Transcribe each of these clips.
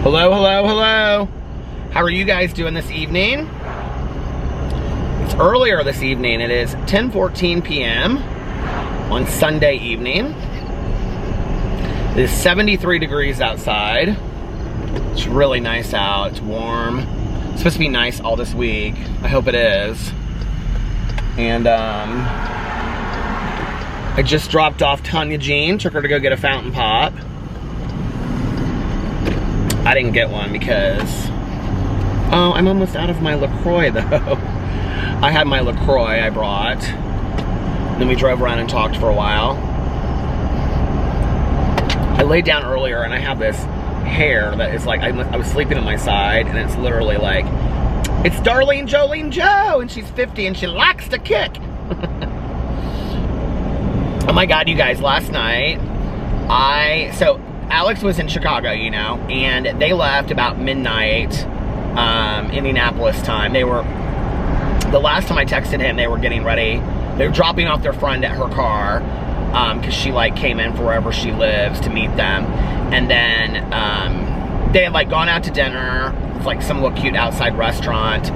Hello, hello, hello. How are you guys doing this evening? It's earlier this evening. It is 10:14 p.m. on Sunday evening. It is 73 degrees outside. It's really nice out. It's warm. It's supposed to be nice all this week. I hope it is. And I just dropped off Tanya Jean. Took her to go get a fountain pop. I didn't get one because, oh, I'm almost out of my LaCroix though. I had my LaCroix I brought. Then we drove around and talked for a while. I laid down earlier and I have this hair that is like, I was sleeping on my side and it's literally like, it's Darlene Jolene Joe and she's 50 and she likes to kick. Oh my God, you guys, last night, so Alex was in Chicago, you know, and they left about midnight, Indianapolis time. The last time I texted him, they were getting ready. They were dropping off their friend at her car, because she, like, came in from wherever she lives to meet them. And then, they had, like, gone out to dinner. It's, like, some little cute outside restaurant.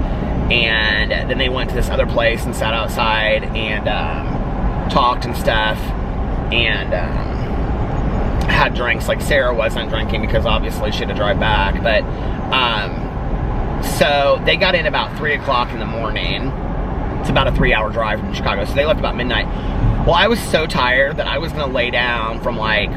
And then they went to this other place and sat outside and, talked and stuff. And, had drinks. Like, Sarah wasn't drinking because obviously she had to drive back, but so they got in about 3 o'clock in the morning. It's about a 3-hour drive from Chicago, so they left about midnight. Well, I was so tired that I was gonna lay down from like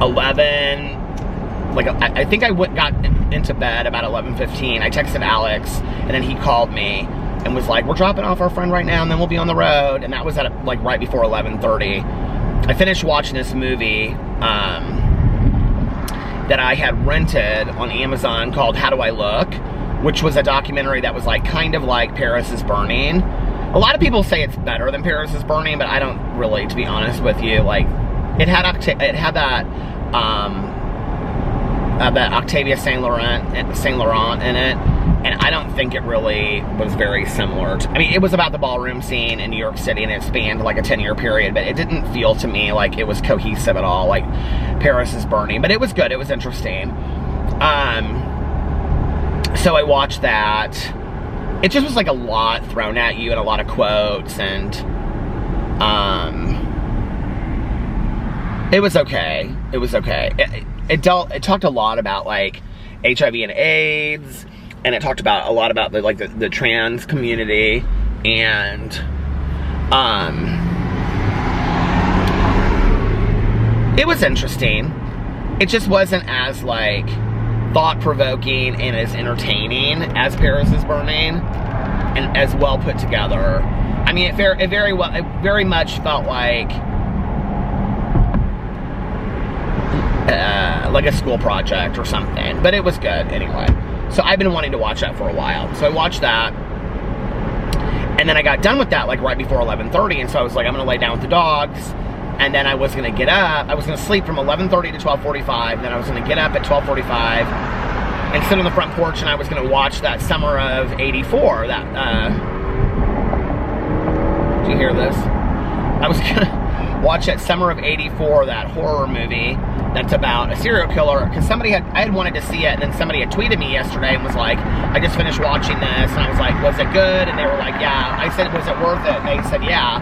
11, like I think I got into bed about 11:15. I texted Alex and then he called me and was like, we're dropping off our friend right now and then we'll be on the road. And that was at like right before 11:30. I finished watching this movie that I had rented on Amazon called How Do I Look, which was a documentary that was like kind of like Paris is Burning. A lot of people say it's better than Paris is Burning, but I don't really, to be honest with you. Like, it had that Octavia Saint Laurent in it. And I don't think it really was very similar to, I mean, it was about the ballroom scene in New York City and it spanned like a 10-year period, but it didn't feel to me like it was cohesive at all, like Paris is Burning. But it was good, it was interesting. So I watched that. It just was like a lot thrown at you and a lot of quotes, and it was okay. It was okay. It talked a lot about like HIV and AIDS. And it talked about a lot about the trans community, and it was interesting. It just wasn't as like thought-provoking and as entertaining as Paris is Burning, and as well put together. I mean, it very much felt like a school project or something, but it was good anyway. So I've been wanting to watch that for a while. So I watched that. And then I got done with that like right before 11:30. And so I was like, I'm going to lay down with the dogs. And then I was going to get up. I was going to sleep from 11:30 to 12:45. And then I was going to get up at 12:45 and sit on the front porch. And I was going to watch that Summer of '84. Do you hear this? I was going to watch that Summer of '84, that horror movie that's about a serial killer, because I had wanted to see it, and then somebody had tweeted me yesterday and was like, I just finished watching this, and I was like, was it good? And they were like, yeah. I said, was it worth it? And they said, yeah.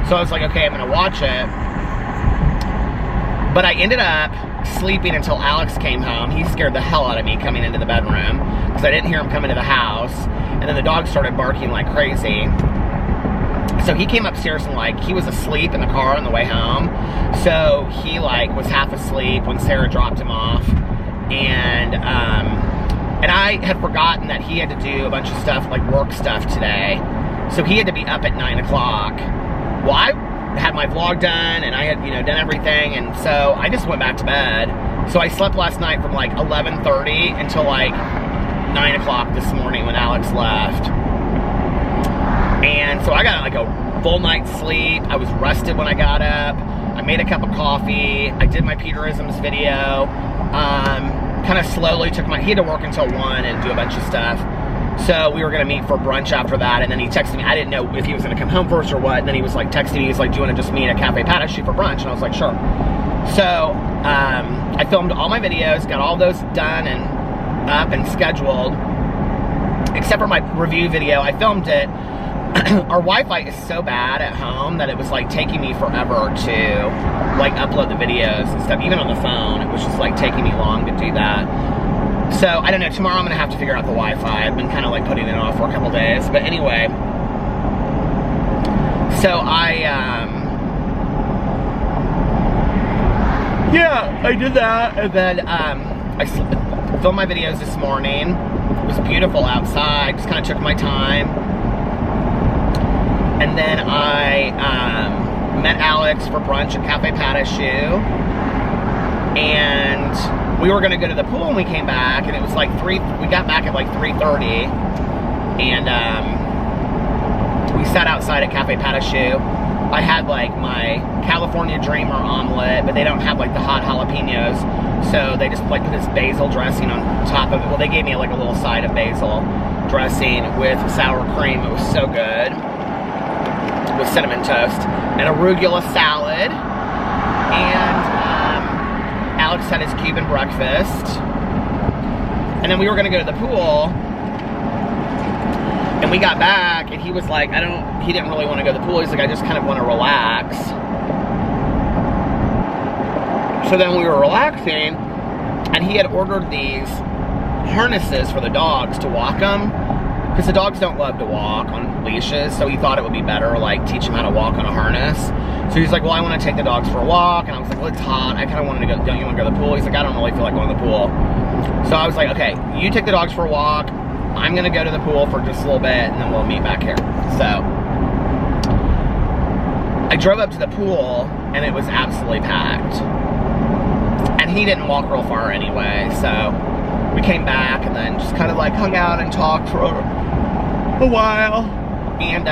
So I was like, okay, I'm gonna watch it. But I ended up sleeping until Alex came home. He scared the hell out of me coming into the bedroom, because I didn't hear him come into the house, and then the dog started barking like crazy. So he came upstairs and like, he was asleep in the car on the way home. So he like was half asleep when Sarah dropped him off. And I had forgotten that he had to do a bunch of stuff, like work stuff today. So he had to be up at 9 o'clock. Well, I had my vlog done and I had, you know, done everything. And so I just went back to bed. So I slept last night from like 11:30 until like 9 o'clock this morning when Alex left. And so I got like a full night's sleep. I was rested when I got up. I made a cup of coffee. I did my Peterisms video. Kind of slowly took he had to work until 1 and do a bunch of stuff. So we were gonna meet for brunch after that, and then he texted me. I didn't know if he was gonna come home first or what. And then he was like texting me. He's like, "Do you want to just meet at Cafe Patache for brunch?" And I was like, "Sure." So I filmed all my videos, got all those done and up and scheduled, except for my review video. I filmed it. Our Wi-Fi is so bad at home that it was like taking me forever to like upload the videos and stuff. Even on the phone, it was just like taking me long to do that. So I don't know, tomorrow I'm gonna have to figure out the Wi-Fi. I've been kind of like putting it off for a couple days, but anyway. So yeah, I did that, and then I filmed my videos this morning. It was beautiful outside, just kind of took my time. And then I met Alex for brunch at Cafe Patache, and we were gonna go to the pool, and we came back, and it was like we got back at like 3:30, and we sat outside at Cafe Patache. I had like my California Dreamer omelet, but they don't have like the hot jalapenos, so they just like put this basil dressing on top of it. Well, they gave me like a little side of basil dressing with sour cream. It was so good, with cinnamon toast, and arugula salad, and Alex had his Cuban breakfast, and then we were gonna go to the pool, and we got back, and he was like, he didn't really want to go to the pool. He's like, I just kind of want to relax. So then we were relaxing, and he had ordered these harnesses for the dogs to walk them, because the dogs don't love to walk on leashes, so he thought it would be better, like, teach them how to walk on a harness. So he's like, well, I want to take the dogs for a walk, and I was like, well, it's hot. I kind of wanted to go, don't you want to go to the pool? He's like, I don't really feel like going to the pool. So I was like, okay, you take the dogs for a walk. I'm going to go to the pool for just a little bit, and then we'll meet back here. So I drove up to the pool, and it was absolutely packed. And he didn't walk real far anyway, so we came back and then just kind of like hung out and talked for a while. And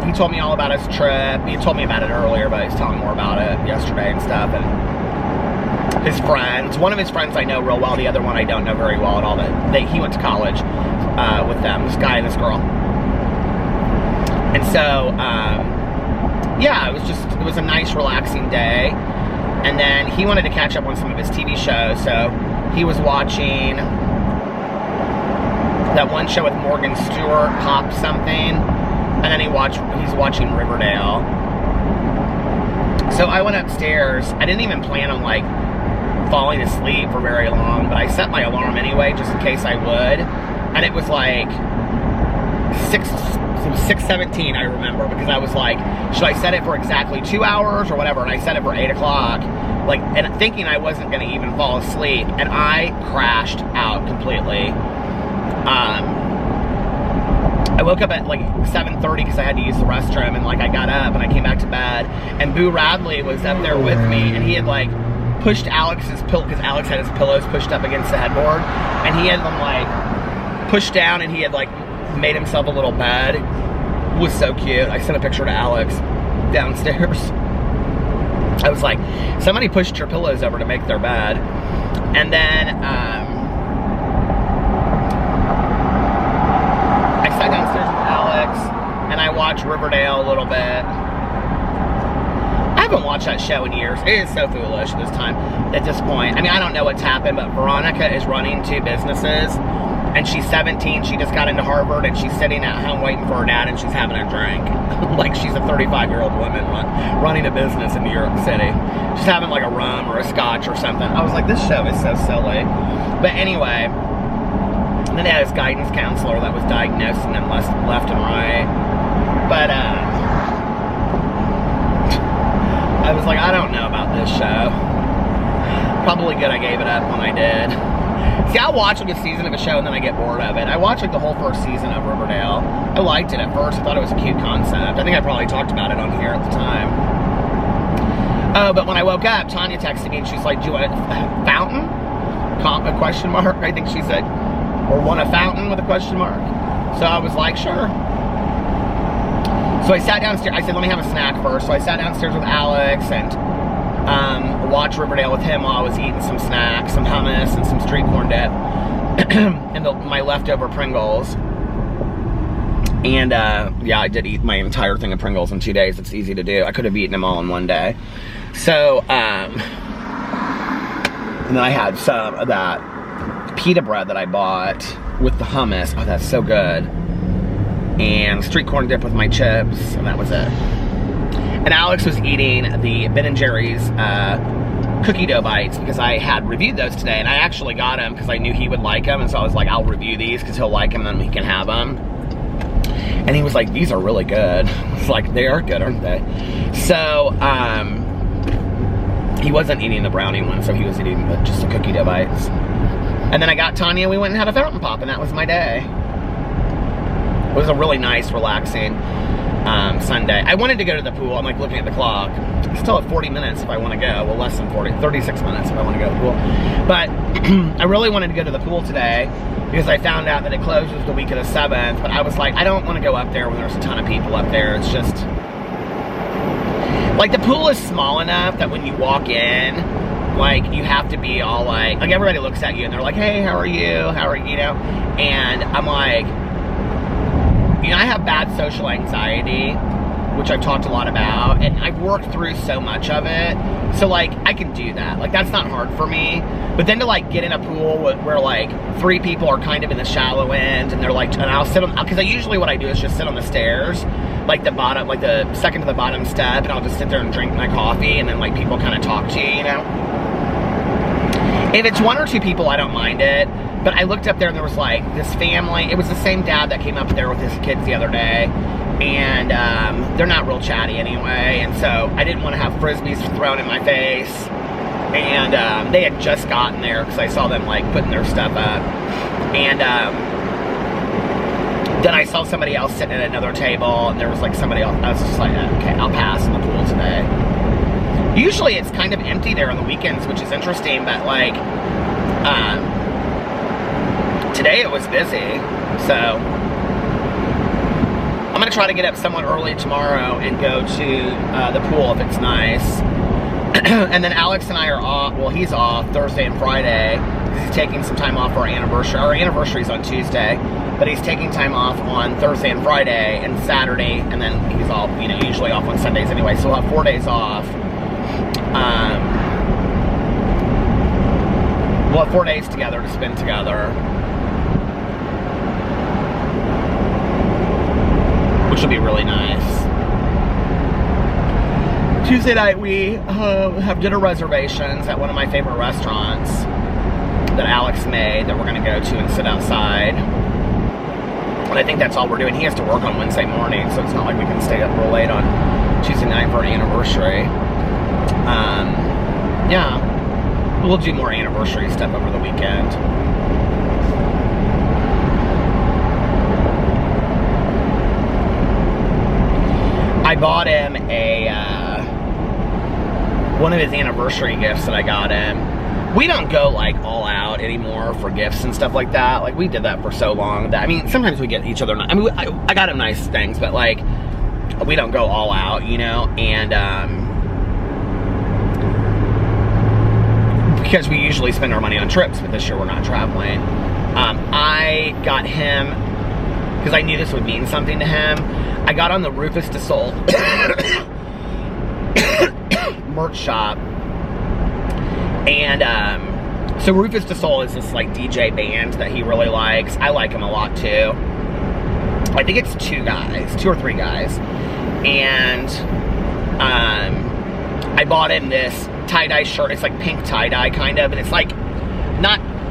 he told me all about his trip. He told me about it earlier, but he's telling me more about it yesterday and stuff. And his friends, one of his friends I know real well, the other one I don't know very well at all. He went to college with them, this guy and this girl. And so, yeah, it was a nice, relaxing day. And then he wanted to catch up on some of his TV shows, so he was watching that one show with Morgan Stewart, Pop Something, and then he's watching Riverdale. So I went upstairs. I didn't even plan on like falling asleep for very long, but I set my alarm anyway, just in case I would. And it was like 6:17, I remember, because I was like, should I set it for exactly 2 hours or whatever? And I set it for 8 o'clock, like, and thinking I wasn't going to even fall asleep, and I crashed out completely. I woke up at like 7:30 because I had to use the restroom, and like I got up and I came back to bed, and Boo Radley was up there with me, and he had like pushed Alex's pillow, because Alex had his pillows pushed up against the headboard, and he had them like pushed down, and he had like made himself a little bed. It was so cute. I sent a picture to Alex downstairs. I was like, somebody pushed your pillows over to make their bed. And then I sat downstairs with Alex and I watched Riverdale a little bit. I haven't watched that show in years. It is so foolish at this point. I mean, I don't know what's happened, but Veronica is running 2 businesses. And she's 17, she just got into Harvard, and she's sitting at home waiting for her dad, and she's having a drink. Like she's a 35-year-old woman running a business in New York City. She's having like a rum or a scotch or something. I was like, this show is so silly. But anyway, and then they had this guidance counselor that was diagnosing them left and right. But I was like, I don't know about this show. Probably good I gave it up when I did. See, I'll watch like a season of a show and then I get bored of it. I watched like the whole first season of Riverdale. I liked it at first. I thought it was a cute concept. I think I probably talked about it on here at the time. Oh, but when I woke up, Tanya texted me and she's like, do you want a fountain? A question mark, I think she said. Or want a fountain with a question mark? So I was like, sure. So I sat downstairs. I said, let me have a snack first. So I sat downstairs with Alex and watched Riverdale with him while I was eating some snacks, some hummus and some street corn dip, and my leftover Pringles. And yeah, I did eat my entire thing of Pringles in 2 days. It's easy to do. I could have eaten them all in one day. So, and then I had some of that pita bread that I bought with the hummus. Oh, that's so good. And street corn dip with my chips, and that was it. And Alex was eating the Ben & Jerry's cookie dough bites because I had reviewed those today, and I actually got them because I knew he would like them, and so I was like, I'll review these because he'll like them and then he can have them. And he was like, these are really good. It's like, they are good, aren't they? So, he wasn't eating the brownie one, so he was eating just the cookie dough bites. And then I got Tanya, we went and had a fountain pop, and that was my day. It was a really nice, relaxing Sunday. I wanted to go to the pool. I'm like looking at the clock. I still have 40 minutes if I want to go. Well, less than 40, 36 minutes if I want to go to the pool. But I really wanted to go to the pool today because I found out that it closes the week of the 7th. But I was like, I don't want to go up there when there's a ton of people up there. It's just, like, the pool is small enough that when you walk in, like, you have to be all like everybody looks at you and they're like, hey, how are you? How are you, know? And I'm like, you know, I have bad social anxiety, which I've talked a lot about, and I've worked through so much of it. So, like, I can do that. Like, that's not hard for me. But then to, like, get in a pool where, like, 3 people are kind of in the shallow end, and they're like, and I'll sit on, because usually what I do is just sit on the stairs, like the bottom, like the second to the bottom step, and I'll just sit there and drink my coffee, and then, like, people kind of talk to you, you know? If it's 1 or 2 people, I don't mind it. But I looked up there and there was like this family. It was the same dad that came up there with his kids the other day. And they're not real chatty anyway. And so I didn't want to have frisbees thrown in my face. And they had just gotten there because I saw them like putting their stuff up. And then I saw somebody else sitting at another table. And there was like somebody else. I was just like, okay, I'll pass in the pool today. Usually it's kind of empty there on the weekends, which is interesting. But like, today it was busy, so I'm going to try to get up somewhat early tomorrow and go to the pool if it's nice. And then Alex and I are off, well, he's off Thursday and Friday because he's taking some time off for our anniversary. Our anniversary's on Tuesday, but he's taking time off on Thursday and Friday and Saturday, and then he's off, you know, usually off on Sundays anyway, so we'll have 4 days off. We'll have 4 days together to spend together, which will be really nice. Tuesday night we have dinner reservations at one of my favorite restaurants that Alex made that we're going to go to and sit outside. And I think that's all we're doing. He has to work on Wednesday morning, so it's not like we can stay up real late on Tuesday night for an anniversary. Yeah, we'll do more anniversary stuff over the weekend. I bought him one of his anniversary gifts that I got him. We don't go like all out anymore for gifts and stuff like that. Like, we did that for so long that, I mean, sometimes we get each other, I mean, I got him nice things, but like, we don't go all out, you know, and because we usually spend our money on trips, but this year we're not traveling. I got him, because I knew this would mean something to him, I got on the Rufus Du Sol merch shop, and so Rufus Du Sol is this like DJ band that he really likes. I like him a lot too. I think it's 2 or 3 guys, and I bought him this tie-dye shirt. It's like pink tie-dye kind of, and it's like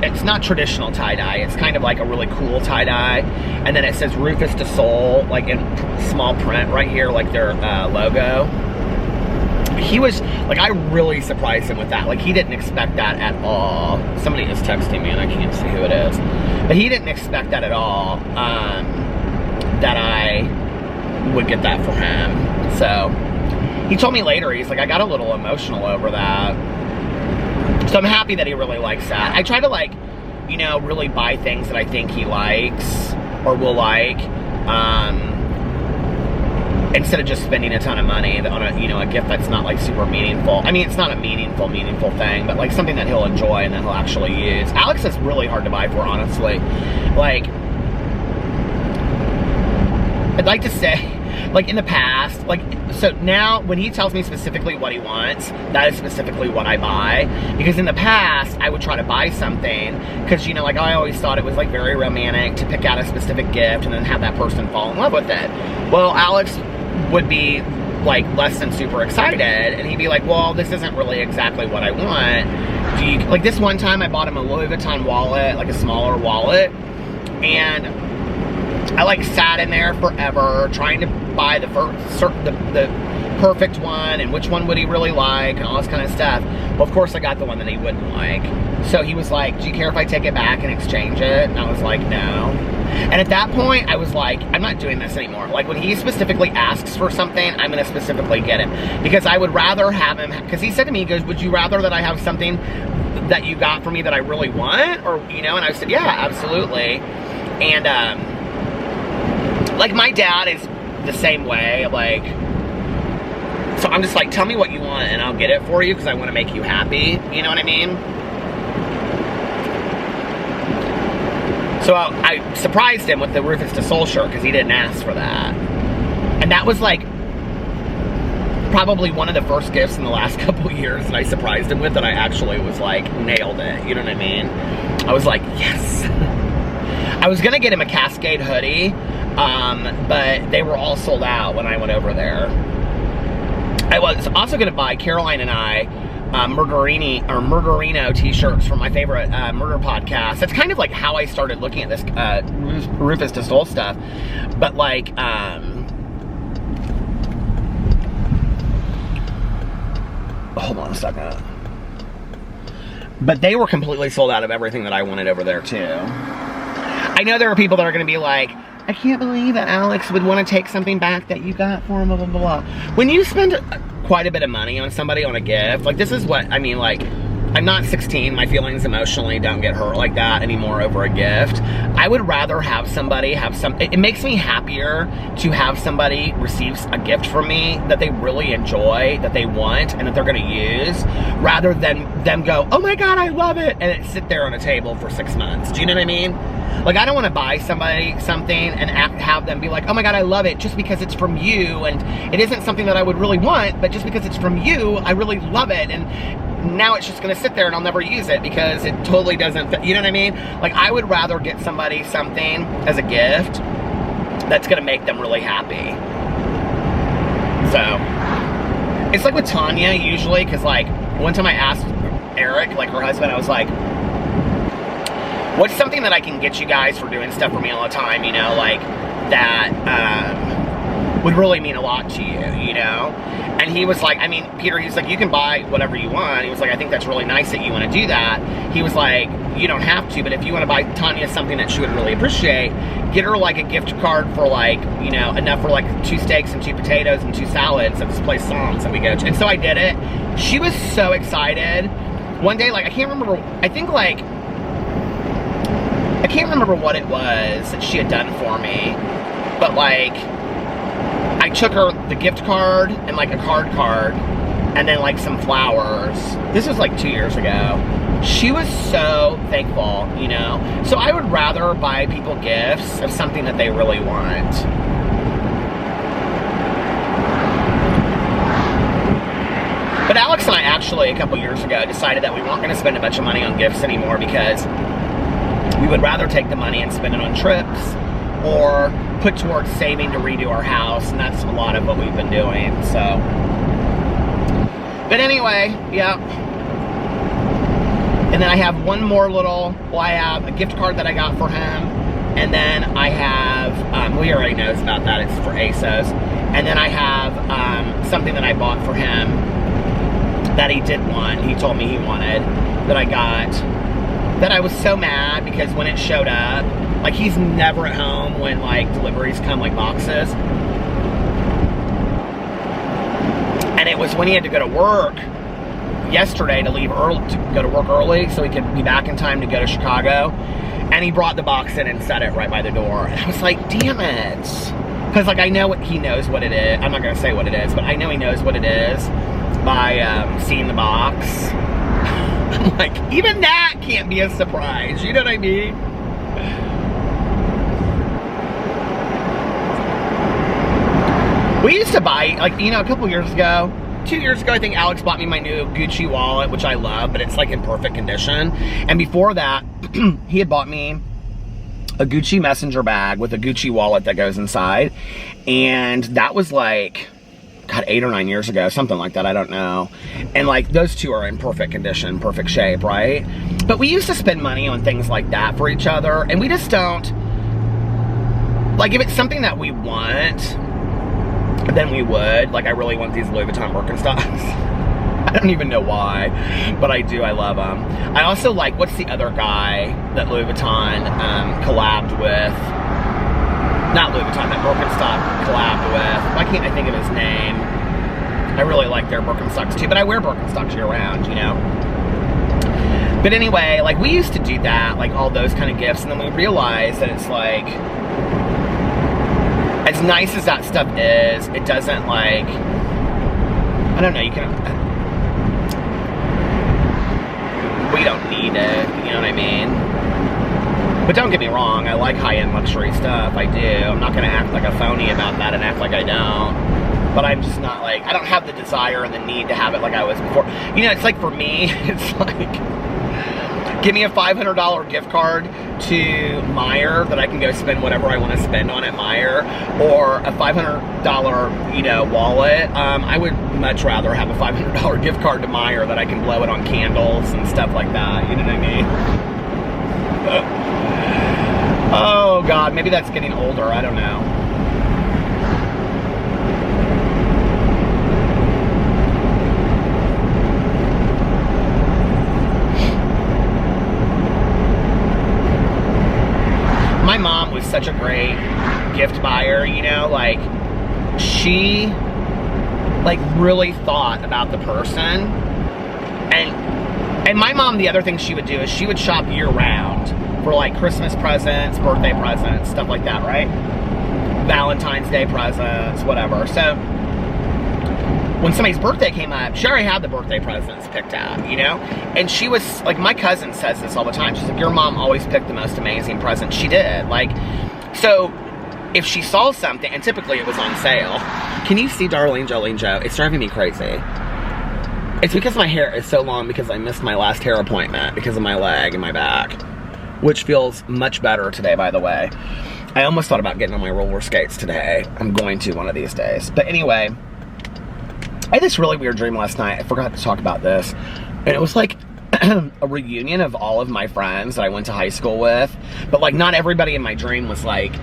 it's not traditional tie-dye. It's kind of like a really cool tie-dye, and then it says Rufus Du Sol like in small print right here, like their logo. He was, like, I really surprised him with that. Like, he didn't expect that at all. Somebody is texting me and I can't see who it is. But he didn't expect that at all, that I would get that for him. So, he told me later, he's like, I got a little emotional over that. So I'm happy that he really likes that. I try to, like, you know, really buy things that I think he likes or will like, instead of just spending a ton of money on a, you know, a gift that's not like super meaningful. I mean, it's not a meaningful thing, but like something that he'll enjoy and that he'll actually use. Alex is really hard to buy for, honestly. Like, I'd like to say, like in the past, like, so now when he tells me specifically what he wants, that is specifically what I buy. Because in the past, I would try to buy something, because, you know, like I always thought it was like very romantic to pick out a specific gift and then have that person fall in love with it. Well, Alex would be like less than super excited, and he'd be like, well, this isn't really exactly what I want. Do you, like this one time I bought him a Louis Vuitton wallet, like a smaller wallet, and I like sat in there forever trying to buy the perfect one and which one would he really like and all this kind of stuff. Well, of course I got the one that he wouldn't like. So he was like, do you care if I take it back and exchange it? And I was like, no. And at that point I was like, I'm not doing this anymore. Like when he specifically asks for something, I'm gonna specifically get him, because I would rather have him, because he said to me, he goes, would you rather that I have something that you got for me that I really want? Or, you know, and I said, yeah, absolutely. And like my dad is the same way, like, so I'm just like, tell me what you want and I'll get it for you because I want to make you happy, you know what I mean? So I surprised him with the Rufus Du Sol shirt because he didn't ask for that. And that was like probably one of the first gifts in the last couple years that I surprised him with that I actually was like, nailed it, you know what I mean? I was like, yes. I was gonna get him a Cascade hoodie, but they were all sold out when I went over there. I was also gonna buy Caroline and I Murderino t-shirts from my favorite murder podcast. That's kind of like how I started looking at this Rufus Du Sol stuff. But like, hold on a second. But they were completely sold out of everything that I wanted over there too. I know there are people that are going to be like, I can't believe that Alex would want to take something back that you got for him, blah, blah, blah. When you spend quite a bit of money on somebody, on a gift, like this is what, I mean, like, I'm not 16, my feelings emotionally don't get hurt like that anymore over a gift. I would rather have somebody have some, it makes me happier to have somebody receive a gift from me that they really enjoy, that they want, and that they're gonna use, rather than them go, oh my God, I love it, and it sit there on a table for 6 months. Do you know what I mean? Like, I don't want to buy somebody something and have them be like, oh my God, I love it, just because it's from you, and it isn't something that I would really want, but just because it's from you, I really love it, and now it's just going to sit there and I'll never use it because it totally doesn't fit. You know what I mean? Like, I would rather get somebody something as a gift that's going to make them really happy. So, it's like with Tanya usually, because like, one time I asked Eric, like her husband, I was like, what's something that I can get you guys for doing stuff for me all the time, you know, like, that would really mean a lot to you, you know? And he was like, I mean, Peter, he's like, you can buy whatever you want. He was like, I think that's really nice that you want to do that. He was like, you don't have to, but if you want to buy Tanya something that she would really appreciate, get her like a gift card for like, you know, enough for like 2 steaks and 2 potatoes and 2 salads at this place Psalms that we go to. And so I did it. She was so excited. One day, like, I can't remember, I think like, I can't remember what it was that she had done for me, but like, I took her the gift card and like a card, and then like some flowers. This was like 2 years ago. She was so thankful, you know? So I would rather buy people gifts of something that they really want. But Alex and I actually, a couple years ago, decided that we weren't gonna spend a bunch of money on gifts anymore because we would rather take the money and spend it on trips or put towards saving to redo our house, and that's a lot of what we've been doing, so. But anyway, yeah. And then I have one more little, well, I have a gift card that I got for him, and then I have, well, he already knows about that, it's for ASOS, and then I have something that I bought for him that he did want, he told me he wanted, that I got, that I was so mad because when it showed up, like, he's never at home when like deliveries come, like boxes. And it was when he had to go to work yesterday to leave early, to go to work early so he could be back in time to go to Chicago. And he brought the box in and set it right by the door. And I was like, damn it. Because like, I know what he knows what it is. I'm not gonna say what it is, but I know he knows what it is by seeing the box. I'm like, even that can't be a surprise. You know what I mean? We used to buy, like, you know, a couple years ago, 2 years ago, I think Alex bought me my new Gucci wallet, which I love, but it's like in perfect condition. And before that, he had bought me a Gucci messenger bag with a Gucci wallet that goes inside. And that was like, God, 8 or 9 years ago, something like that, I don't know. And like, those two are in perfect condition, perfect shape, right? But we used to spend money on things like that for each other, and we just don't, like, if it's something that we want, then we would. Like, I really want these Louis Vuitton Birkenstocks. I don't even know why, but I do, I love them. I also like, what's the other guy that Louis Vuitton collabed with? Not Louis Vuitton, that Birkenstock collabed with. Why can't I think of his name? I really like their Birkenstocks too, but I wear Birkenstocks year round, you know? But anyway, like, we used to do that, like, all those kind of gifts, and then we realized that it's like, as nice as that stuff is, it doesn't, like, I don't know, you can, we don't need it, you know what I mean? But don't get me wrong, I like high-end luxury stuff, I do. I'm not gonna act like a phony about that and act like I don't. But I'm just not like, I don't have the desire and the need to have it like I was before. You know, it's like, for me, it's like, give me a $500 gift card to Meijer that I can go spend whatever I want to spend on at Meijer, or a $500, you know, wallet. I would much rather have a $500 gift card to Meijer that I can blow it on candles and stuff like that, you know what I mean? Oh God, maybe that's getting older, I don't know. My mom was such a great gift buyer, you know, like, she, like, really thought about the person. And my mom, the other thing she would do is she would shop year round for, like, Christmas presents, birthday presents, stuff like that, right? Valentine's Day presents, whatever. So when somebody's birthday came up, she already had the birthday presents picked out, you know? And she was, like, my cousin says this all the time. She's like, your mom always picked the most amazing presents. She did. Like, so if she saw something, and typically it was on sale. Can you see Darlene Jolene Joe? It's driving me crazy. It's because my hair is so long because I missed my last hair appointment because of my leg and my back, which feels much better today, by the way. I almost thought about getting on my roller skates today. I'm going to one of these days. But anyway, I had this really weird dream last night. I forgot to talk about this. And it was like a reunion of all of my friends that I went to high school with. But like, not everybody in my dream was like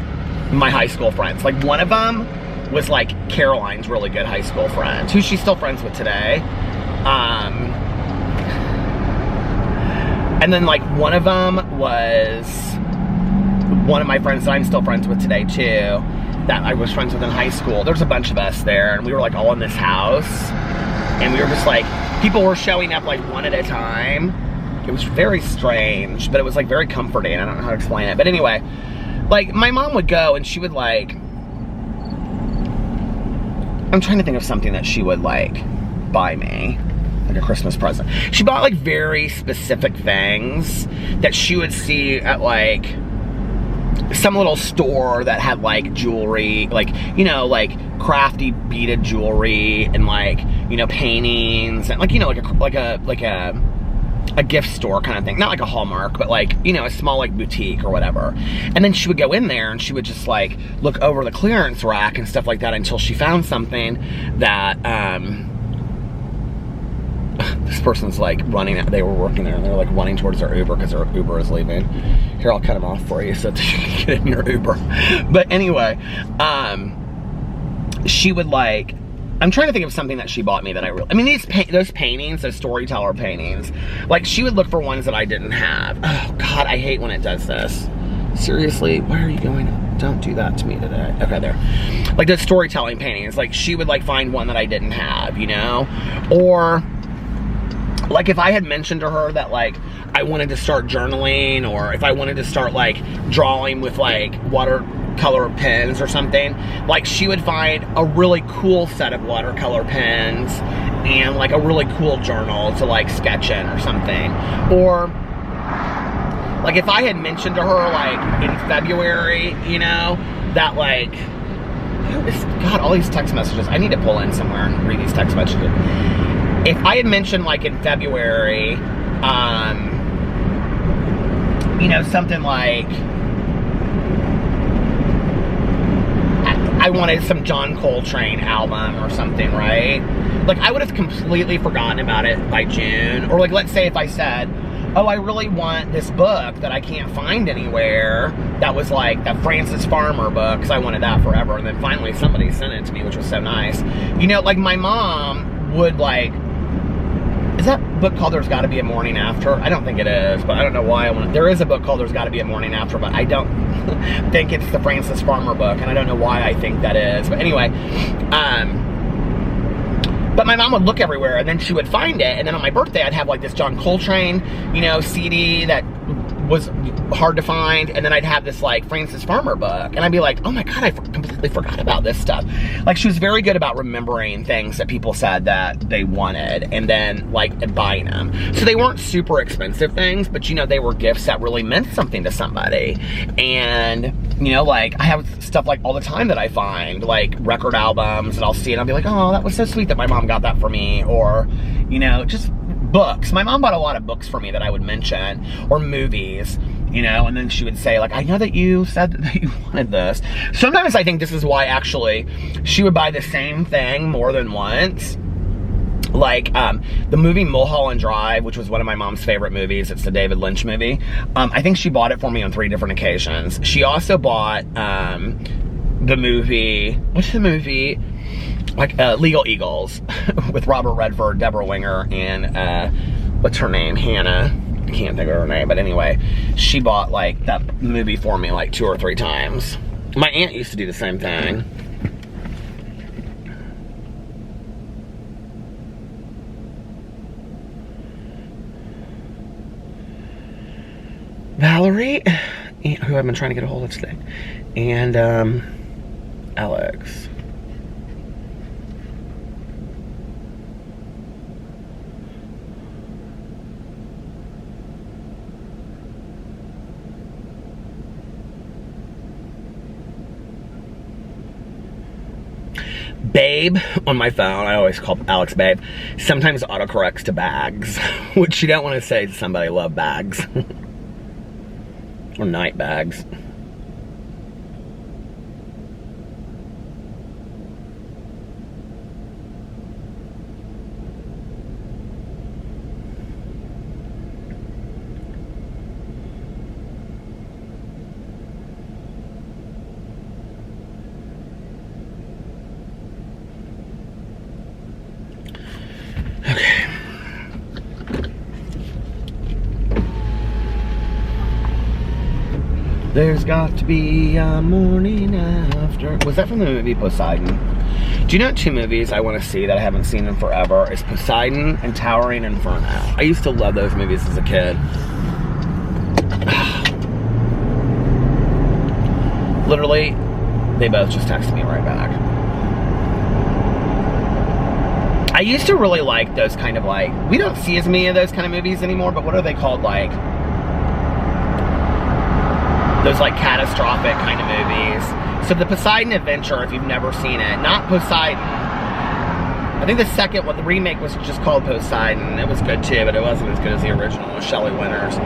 my high school friends. Like, one of them was like Caroline's really good high school friend, who she's still friends with today. And then like one of them was one of my friends that I'm still friends with today too, that I was friends with in high school. There's a bunch of us there, and we were like all in this house, and we were just like, people were showing up like one at a time. It was very strange, but it was like very comforting. I don't know how to explain it. But anyway, like, my mom would go and she would like, I'm trying to think of something that she would like buy me, like a Christmas present. She bought like very specific things that she would see at like some little store that had like jewelry, like, you know, like crafty beaded jewelry and like, you know, paintings and like, you know, like a gift store kind of thing. Not like a Hallmark, but like, you know, a small like boutique or whatever. And then she would go in there and she would just like look over the clearance rack and stuff like that until she found something that this person's like running, they were working there and they were like running towards their Uber because their Uber is leaving. Here, I'll cut them off for you so that you can get in your Uber. But anyway, she would like, I'm trying to think of something that she bought me that I really, I mean, those paintings, those storyteller paintings, like, she would look for ones that I didn't have. Oh God, I hate when it does this. Seriously, where are you going? Don't do that to me today. Okay, there. Like those storytelling paintings, like she would like find one that I didn't have, you know? Or like if I had mentioned to her that like I wanted to start journaling, or if I wanted to start like drawing with like watercolor pens or something, like she would find a really cool set of watercolor pens and like a really cool journal to like sketch in or something. Or like if I had mentioned to her like in February, you know, that like, God, all these text messages. I need to pull in somewhere and read these text messages. If I had mentioned, like, in February, you know, something like, I wanted some John Coltrane album or something, right? Like, I would have completely forgotten about it by June. Or, like, let's say if I said, oh, I really want this book that I can't find anywhere, that was like that Francis Farmer book, because I wanted that forever, and then finally somebody sent it to me, which was so nice. You know, like, my mom would, like, is that book called There's Gotta Be a Morning After? I don't think it is, but I don't know why I want. There is a book called There's Gotta Be a Morning After, but I don't think it's the Francis Farmer book, and I don't know why I think that is. But anyway, but my mom would look everywhere, and then she would find it, and then on my birthday, I'd have, like, this John Coltrane, you know, CD that was hard to find, and then I'd have this, like, Francis Farmer book, and I'd be like, oh my God, I completely forgot about this stuff. Like, she was very good about remembering things that people said that they wanted, and then, like, buying them. So they weren't super expensive things, but, you know, they were gifts that really meant something to somebody. And, you know, like, I have stuff, like, all the time that I find, like, record albums, and I'll see it, and I'll be like, oh, that was so sweet that my mom got that for me, or, you know, just books. My mom bought a lot of books for me that I would mention, or movies, you know, and then she would say, like, I know that you said that you wanted this. Sometimes I think this is why, actually, she would buy the same thing more than once. Like, the movie Mulholland Drive, which was one of my mom's favorite movies. It's the David Lynch movie. I think she bought it for me on 3 different occasions. She also bought, the movie, what's the movie? Like, Legal Eagles with Robert Redford, Deborah Winger, and, what's her name? Hannah. I can't think of her name, but anyway, she bought, like, that movie for me, like, 2 or 3 times. My aunt used to do the same thing. Valerie, who I've been trying to get a hold of today, and, Alex. Babe on my phone, I always call Alex Babe, sometimes autocorrects to bags, which you don't want to say to somebody, love bags. Or night bags. There's got to be a morning after. Was that from the movie Poseidon? Do you know 2 movies I want to see that I haven't seen in forever? Is Poseidon and Towering Inferno. I used to love those movies as a kid. Literally, they both just texted me right back. I used to really like those kind of, like, we don't see as many of those kind of movies anymore, but what are they called, like, those, like, catastrophic kind of movies. So the Poseidon Adventure, if you've never seen it, not Poseidon. I think the second one, the remake, was just called Poseidon. It was good too, but it wasn't as good as the original with Shelley Winters.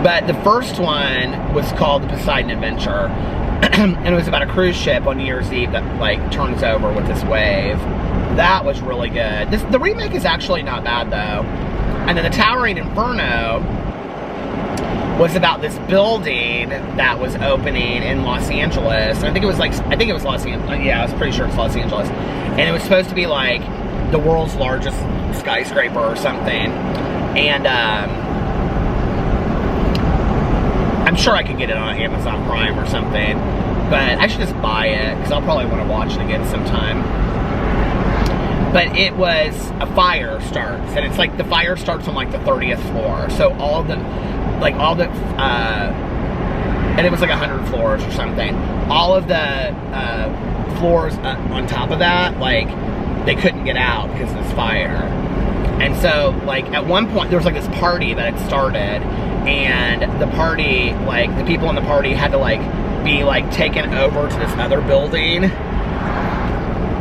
But the first one was called the Poseidon Adventure. And it was about a cruise ship on New Year's Eve that, like, turns over with this wave. That was really good. The remake is actually not bad, though. And then the Towering Inferno was about this building that was opening in Los Angeles. I think it was Los Angeles. Yeah, I was pretty sure it's Los Angeles. And it was supposed to be, like, the world's largest skyscraper or something. And I'm sure I could get it on Amazon Prime or something. But I should just buy it, because I'll probably want to watch it again sometime. But it was, a fire starts, and it's like the fire starts on, like, the 30th floor. So and it was like 100 floors or something. All of the floors on top of that, like, they couldn't get out because of this fire. And so, like, at one point, there was, like, this party that had started, and the party, like, the people in the party had to, like, be, like, taken over to this other building.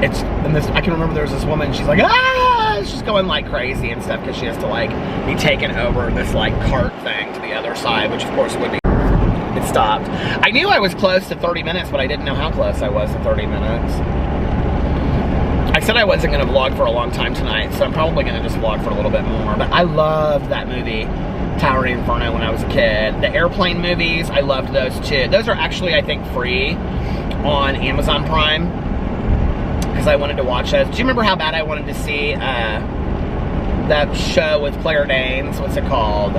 and this, I can remember there was this woman, she's like, ah, she's going like crazy and stuff because she has to like be taken over this like cart thing to the other side, which of course would be. It stopped. I knew I was close to 30 minutes, but I didn't know how close I was to 30 minutes. I said I wasn't going to vlog for a long time tonight, so I'm probably going to just vlog for a little bit more. But I loved that movie, Towering Inferno, when I was a kid. The airplane movies, I loved those too. Those are actually, I think, free on Amazon Prime, because I wanted to watch those. Do you remember how bad I wanted to see that show with Claire Danes? What's it called?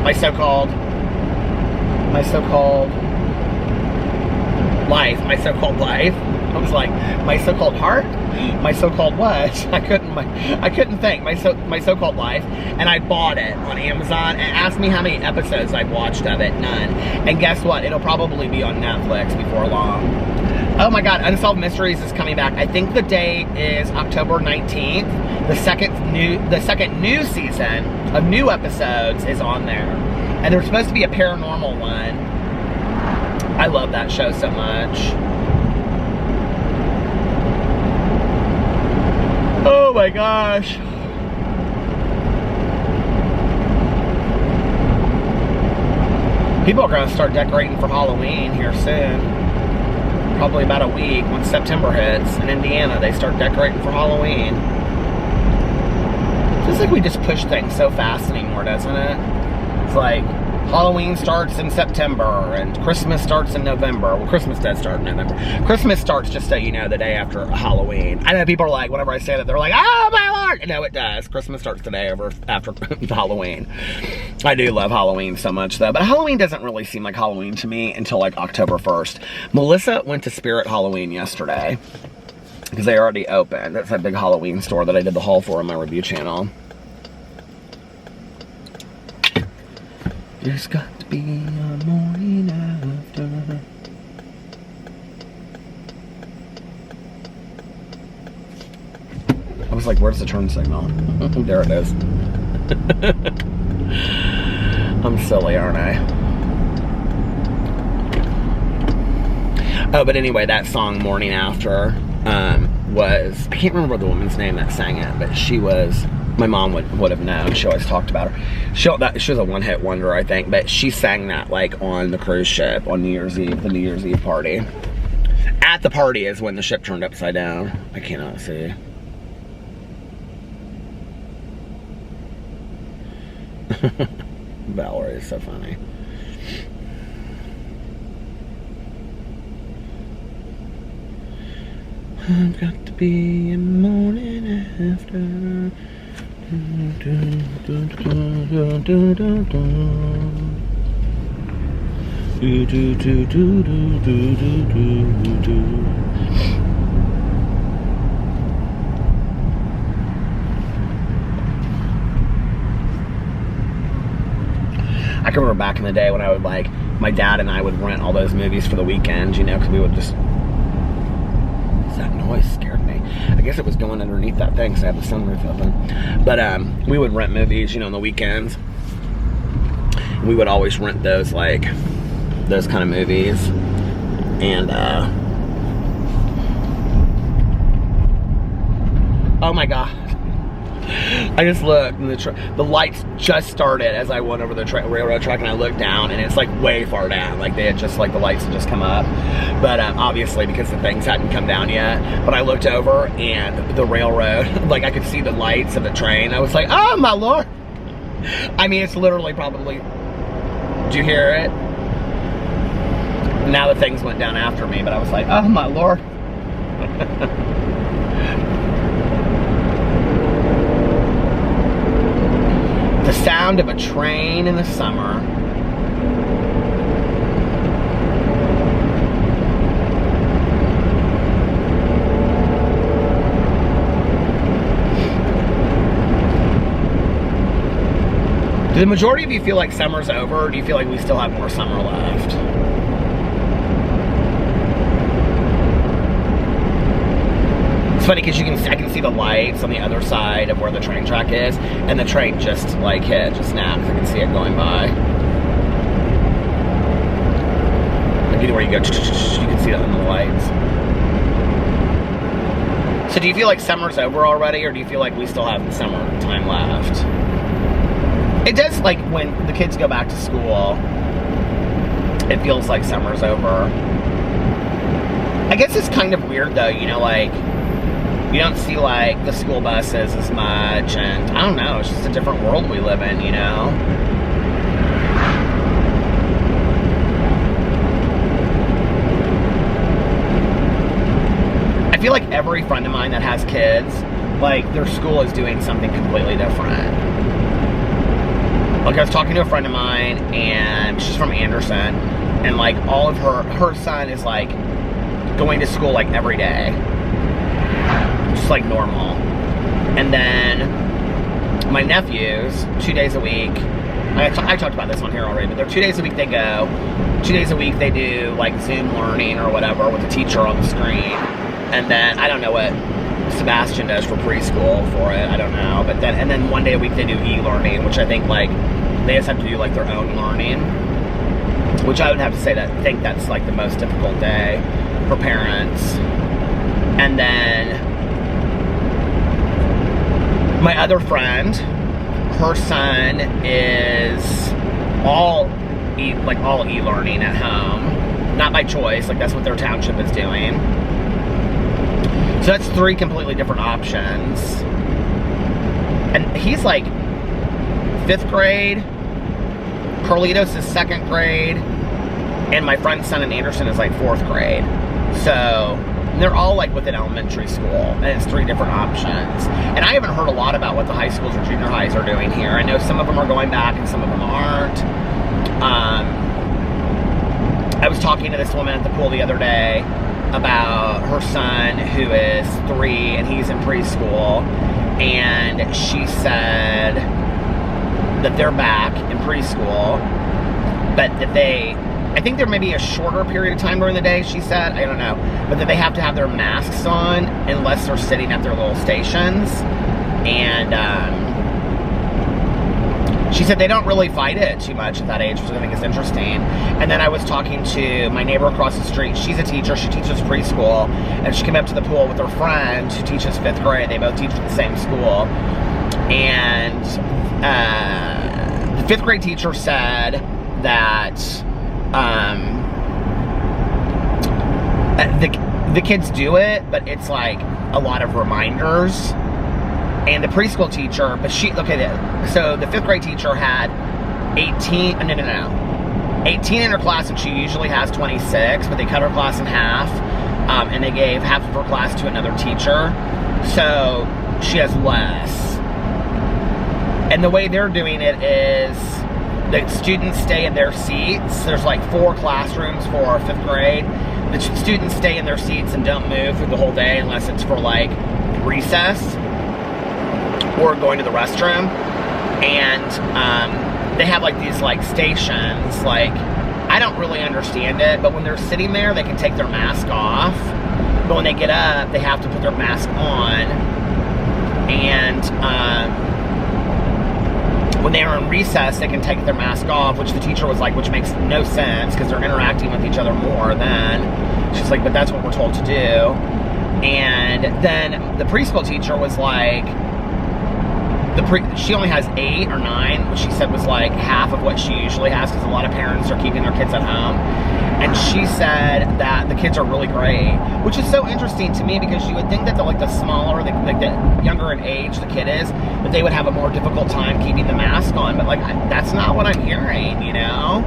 My so-called life. I was like, my so-called heart? My so-called what? I couldn't think. My so-called life. And I bought it on Amazon and asked me how many episodes I've watched of it. None. And guess what? It'll probably be on Netflix before long. Oh my God, Unsolved Mysteries is coming back. I think the date is October 19th. The second new season of new episodes is on there. And there's supposed to be a paranormal one. I love that show so much. Oh my gosh. People are going to start decorating for Halloween here soon. Probably about a week. Once September hits in Indiana, they start decorating for Halloween. Feels like we just push things so fast anymore, doesn't it? It's like Halloween starts in September and Christmas starts in November. Well, Christmas does start in November. Christmas starts, just so you know, the day after Halloween. I know people are like, whenever I say that, they're like, oh my Lord! No, it does. Christmas starts the day after Halloween. I do love Halloween so much though, but Halloween doesn't really seem like Halloween to me until like October 1st. Melissa went to Spirit Halloween yesterday because they already opened. That's that big Halloween store that I did the haul for on my review channel. There's got to be a morning after. I was like, where's the turn signal? There it is. I'm silly, aren't I? Oh, but anyway, that song, Morning After, was, I can't remember the woman's name that sang it, but she was, my mom would have known. She always talked about her. She was a one-hit wonder, I think, but she sang that like on the cruise ship on New Year's Eve, the New Year's Eve party. At the party is when the ship turned upside down. I cannot see. Valerie is so funny. I've got to be a morning after. I can remember back in the day when I would like, my dad and I would rent all those movies for the weekend, you know, because we would just, that noise scared me. I guess it was going underneath that thing because I had the sunroof open. But we would rent movies, you know, on the weekends. We would always rent those, like, those kind of movies. And, oh my God. I just looked, and the lights just started as I went over the railroad track, and I looked down, and it's like way far down. Like they had just, like the lights had just come up. But obviously because the things hadn't come down yet. But I looked over, and the railroad, like I could see the lights of the train. I was like, oh my Lord. I mean, it's literally probably, did you hear it? Now the things went down after me, but I was like, oh my Lord. The sound of a train in the summer. Do the majority of you feel like summer's over, or do you feel like we still have more summer left? It's funny because I can see the lights on the other side of where the train track is, and the train just like hit, just snapped. I can see it going by. Like anywhere you go, you can see that in the lights. So do you feel like summer's over already, or do you feel like we still have the summer time left? It does, like, when the kids go back to school, it feels like summer's over. I guess it's kind of weird, though, you know, like, you don't see, like, the school buses as much, and I don't know, it's just a different world we live in, you know? I feel like every friend of mine that has kids, like, their school is doing something completely different. Like, I was talking to a friend of mine, and she's from Anderson, and, like, all of her son is, like, going to school, like, every day. Just, like, normal. And then my nephews, 2 days a week, I talked about this on here already, but they're 2 days a week they go. 2 days a week they do, like, Zoom learning or whatever with the teacher on the screen. And then, I don't know what Sebastian does for preschool for it, I don't know. But then, and then 1 day a week they do e-learning, which I think, like, they just have to do, like, their own learning. Which I would have to say that, I think that's, like, the most difficult day for parents. And then, my other friend, her son is all e-learning at home. Not by choice, like, that's what their township is doing. So that's 3 completely different options. And he's like 5th grade, Carlitos is 2nd grade, and my friend's son in Anderson is like 4th grade. So they're all like within elementary school, and it's 3 different options. And I haven't heard a lot about what the high schools or junior highs are doing here. I know some of them are going back and some of them aren't. I was talking to this woman at the pool the other day about her son who is 3 and he's in preschool, and she said that they're back in preschool, but that I think there may be a shorter period of time during the day, she said, I don't know, but that they have to have their masks on unless they're sitting at their little stations. And she said they don't really fight it too much at that age, which I think is interesting. And then I was talking to my neighbor across the street. She's a teacher. She teaches preschool. And she came up to the pool with her friend who teaches 5th grade. They both teach at the same school. And the 5th grade teacher said that the kids do it, but it's like a lot of reminders. And the preschool teacher, but she, look at it. So the 5th grade teacher had 18 in her class, and she usually has 26, but they cut her class in half, and they gave half of her class to another teacher. So she has less. And the way they're doing it is the students stay in their seats. There's like 4 classrooms for 5th grade. The students stay in their seats and don't move through the whole day unless it's for like recess or going to the restroom. And they have like these like stations, like, I don't really understand it, but when they're sitting there, they can take their mask off. But when they get up, they have to put their mask on. And when they are in recess, they can take their mask off, which the teacher was like, which makes no sense because they're interacting with each other more then. She's like, but that's what we're told to do. And then the preschool teacher was like, she only has 8 or 9, which she said was like half of what she usually has because a lot of parents are keeping their kids at home. And she said that the kids are really great, which is so interesting to me because you would think that the smaller, the younger in age the kid is, that they would have a more difficult time keeping the mask on. But like, that's not what I'm hearing, you know?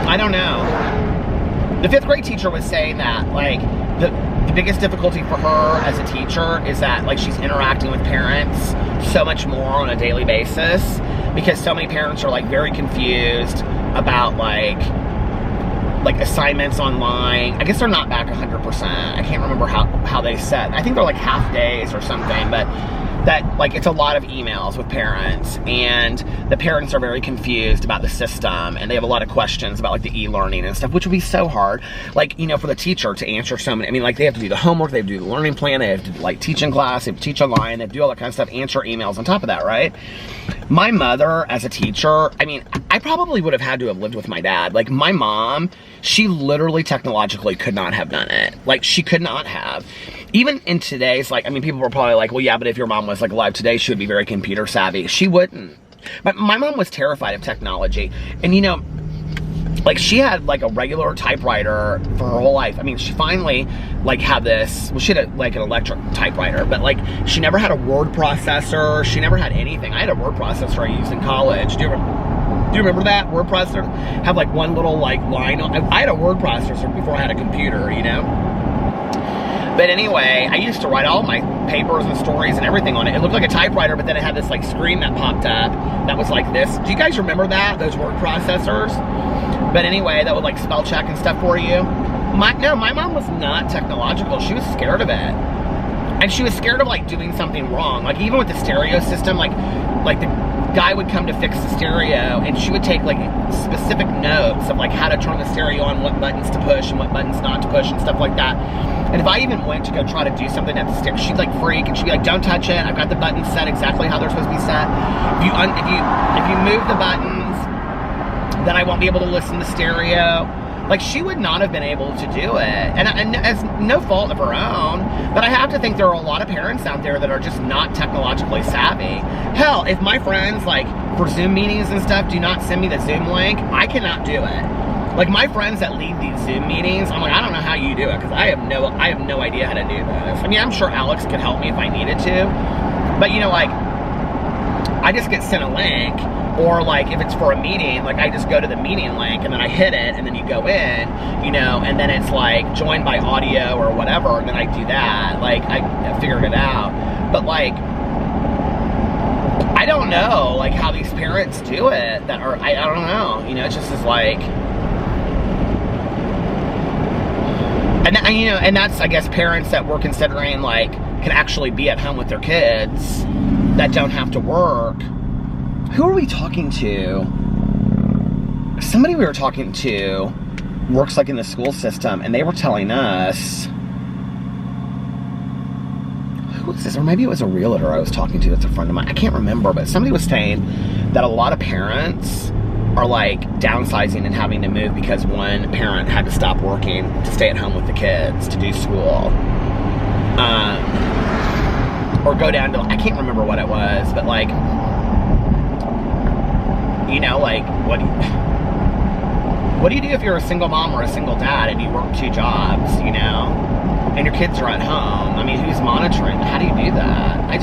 I don't know. The 5th grade teacher was saying that like the biggest difficulty for her as a teacher is that like she's interacting with parents so much more on a daily basis because so many parents are like very confused about like assignments online. I guess they're not back 100%. I can't remember how they said. I think they're like half days or something, but that, like, it's a lot of emails with parents, and the parents are very confused about the system, and they have a lot of questions about, like, the e-learning and stuff, which would be so hard, like, you know, for the teacher to answer so many. I mean, like, they have to do the homework, they have to do the learning plan, they have to, like, teach in class, they have to teach online, they have to do all that kind of stuff, answer emails on top of that, right? My mother, as a teacher, I mean, I probably would have had to have lived with my dad. Like, my mom, she literally technologically could not have done it. Like, she could not have. Even in today's, like, I mean, people were probably like, well, yeah, but if your mom was, like, alive today, she would be very computer savvy. She wouldn't. But my mom was terrified of technology. And, you know, like, she had, like, a regular typewriter for her whole life. I mean, she finally, like, had this, well, she had, like, an electric typewriter, but, like, she never had a word processor. She never had anything. I had a word processor I used in college. Do you remember that word processor? Have, like, one little, like, line. I had a word processor before I had a computer, you know? But anyway, I used to write all my papers and stories and everything on it. It looked like a typewriter, but then it had this, like, screen that popped up that was like this. Do you guys remember that? Those word processors? But anyway, that would, like, spell check and stuff for you. No, my mom was not technological. She was scared of it. And she was scared of, like, doing something wrong. Like, even with the stereo system, like the guy would come to fix the stereo, and she would take, like, specific notes of, like, how to turn the stereo on, what buttons to push and what buttons not to push and stuff like that. And if I even went to go try to do something at the stereo, she'd, like, freak, and she'd be like, don't touch it. I've got the buttons set exactly how they're supposed to be set. If you move the buttons, then I won't be able to listen to stereo. Like, she would not have been able to do it. And it's no fault of her own, but I have to think there are a lot of parents out there that are just not technologically savvy. Hell, if my friends, like, for Zoom meetings and stuff, do not send me the Zoom link, I cannot do it. Like, my friends that lead these Zoom meetings, I'm like, I don't know how you do it, because I have no idea how to do this. I mean, I'm sure Alex could help me if I needed to, but, you know, like, I just get sent a link. Or, like, if it's for a meeting, like, I just go to the meeting link, and then I hit it, and then you go in, you know, and then it's, like, joined by audio or whatever, and then I do that. Like, I figured it out. But, like, I don't know, like, how these parents do it that are, I don't know. You know, it just is, like... And, you know, and that's, I guess, parents that we're considering, like, can actually be at home with their kids that don't have to work. Who are we talking to? Somebody we were talking to works, like, in the school system, and they were telling us... Who was this? Or maybe it was a realtor I was talking to that's a friend of mine. I can't remember, but somebody was saying that a lot of parents are, like, downsizing and having to move because one parent had to stop working to stay at home with the kids to do school. Or go down to... I can't remember what it was, but, like... You know, like, what do you do if you're a single mom or a single dad and you work 2 jobs, you know, and your kids are at home? I mean, who's monitoring? How do you do that?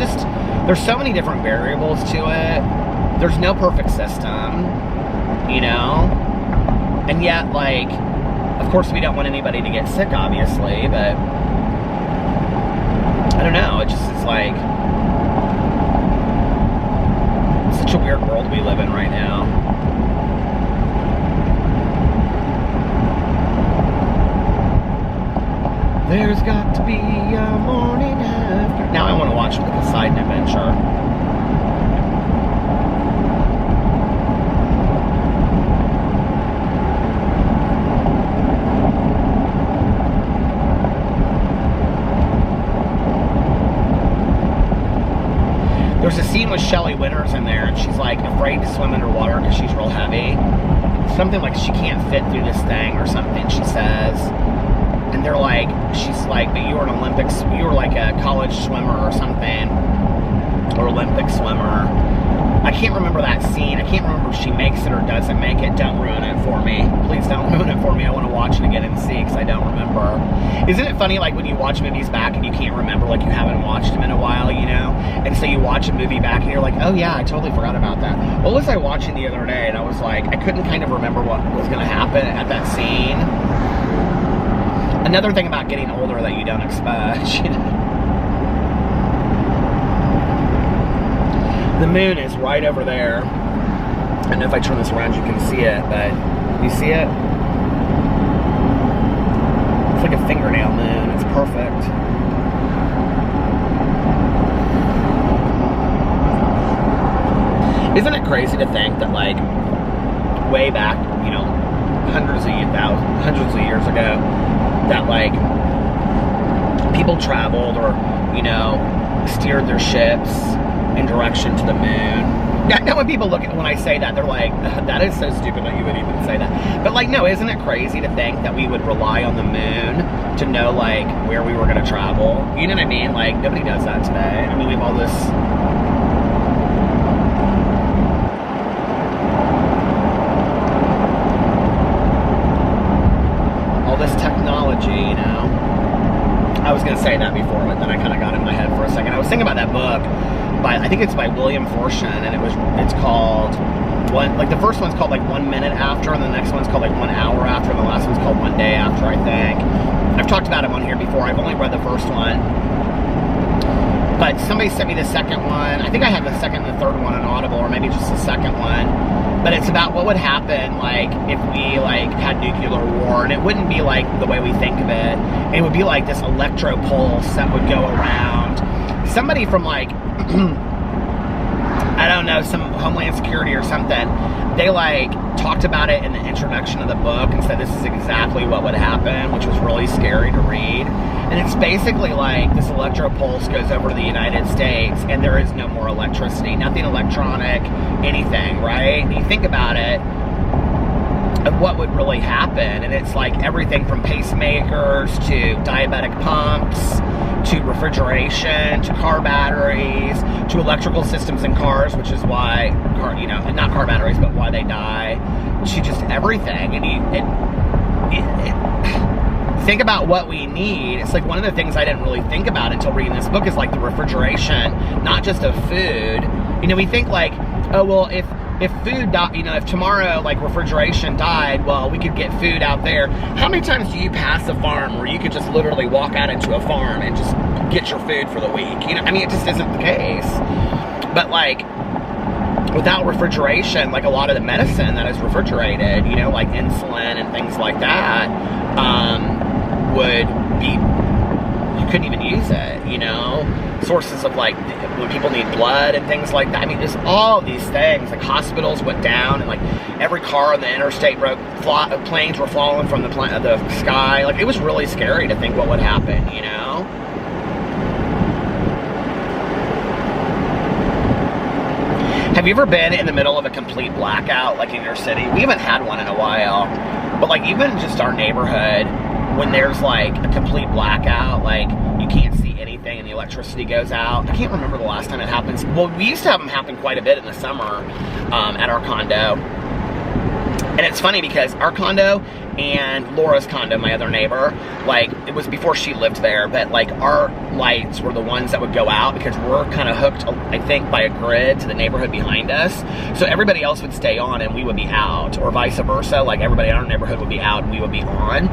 There's so many different variables to it. There's no perfect system, you know, and yet, like, of course we don't want anybody to get sick, obviously, but I don't know, it just is like... Such a weird world we live in right now. There's got to be a morning after. Now I want to watch the Poseidon Adventure. There's a scene with Shelley Winters in there, and she's, like, afraid to swim underwater because she's real heavy. Something like she can't fit through this thing or something, she says. And they're like, she's like, but you were like a college swimmer or something. Or Olympic swimmer. I can't remember that scene. I can't remember if she makes it or doesn't make it. Don't ruin it for me. Please don't ruin it for me. I want to watch it again and see, because I don't remember. Isn't it funny, like, when you watch movies back and you can't remember, like, you haven't watched them in a while, you know? And so you watch a movie back and you're like, oh yeah, I totally forgot about that. What was I watching the other day? And I was like, I couldn't kind of remember what was going to happen at that scene. Another thing about getting older that you don't expect, you know? The moon is right over there. I don't know if I turn this around you can see it, but you see it? It's like a fingernail moon. It's perfect. Isn't it crazy to think that, like, way back, you know, hundreds of years ago, that, like, people traveled or, you know, steered their ships in direction to the moon. Yeah, I know when people look at, when I say that, they're like, that is so stupid that you would even say that. But, like, no, isn't it crazy to think that we would rely on the moon to know, like, where we were going to travel? You know what I mean? Like, nobody does that today. I mean, we have all this... technology, you know. I was going to say that before, but then I kind of got in my head for a second. I was thinking about that book by, I think it's by William Forstchen, and it's called, like the first one's called like 1 minute after, and the next one's called like 1 hour after, and the last one's called 1 day after, I think. I've talked about him on here before. I've only read the first one, but somebody sent me the second one. I think I have the second and the third one on Audible, or maybe just the second one. But it's about what would happen, like, if we, like, had nuclear war, and it wouldn't be, like, the way we think of it. It would be, like, this electro pulse that would go around. Somebody from, like, I don't know, some Homeland Security or something, they, like, talked about it in the introduction of the book and said this is exactly what would happen, which was really scary to read. And it's basically like this electro pulse goes over to the United States and there is no more electricity, nothing electronic, anything, right? And you think about it, of what would really happen, and it's like everything from pacemakers to diabetic pumps to refrigeration to car batteries to electrical systems in cars, which is why you know, not car batteries, but why they die, to just everything. And think about what we need. It's like one of the things I didn't really think about until reading this book is like the refrigeration, not just of food. You know, we think like, oh well, if food died, you know, if tomorrow like refrigeration died, well, we could get food out there. How many times do you pass a farm where you could just literally walk out into a farm and just get your food for the week? You know, I mean, it just isn't the case. But like, without refrigeration, like a lot of the medicine that is refrigerated, you know, like insulin and things like that, would be, you couldn't even use it, you know? Sources of like, when people need blood and things like that. I mean, just all these things, like hospitals went down and like every car on the interstate broke, planes were falling from the sky. Like, it was really scary to think what would happen, you know? Have you ever been in the middle of a complete blackout, like in your city? We haven't had one in a while, but like even just our neighborhood, when there's like a complete blackout, like you can't see anything and the electricity goes out. I can't remember the last time it happens. Well, we used to have them happen quite a bit in the summer at our condo. And it's funny because our condo and Laura's condo, my other neighbor, like, it was before she lived there, but like our lights were the ones that would go out because we're kind of hooked, I think, by a grid to the neighborhood behind us. So everybody else would stay on and we would be out, or vice versa. Like everybody in our neighborhood would be out and we would be on.